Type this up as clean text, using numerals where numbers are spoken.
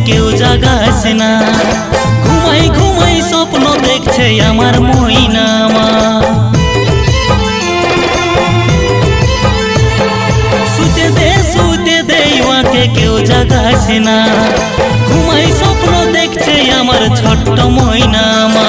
কেউ জাগাছে না। ঘুমাই ঘুমাই স্বপ্ন দেখছে আমার ময়না মা। শুতে দে ওয়াকে কেউ জাগাছে না। ঘুমাই স্বপ্ন দেখছে আমার ছোট্ট ময়না মা।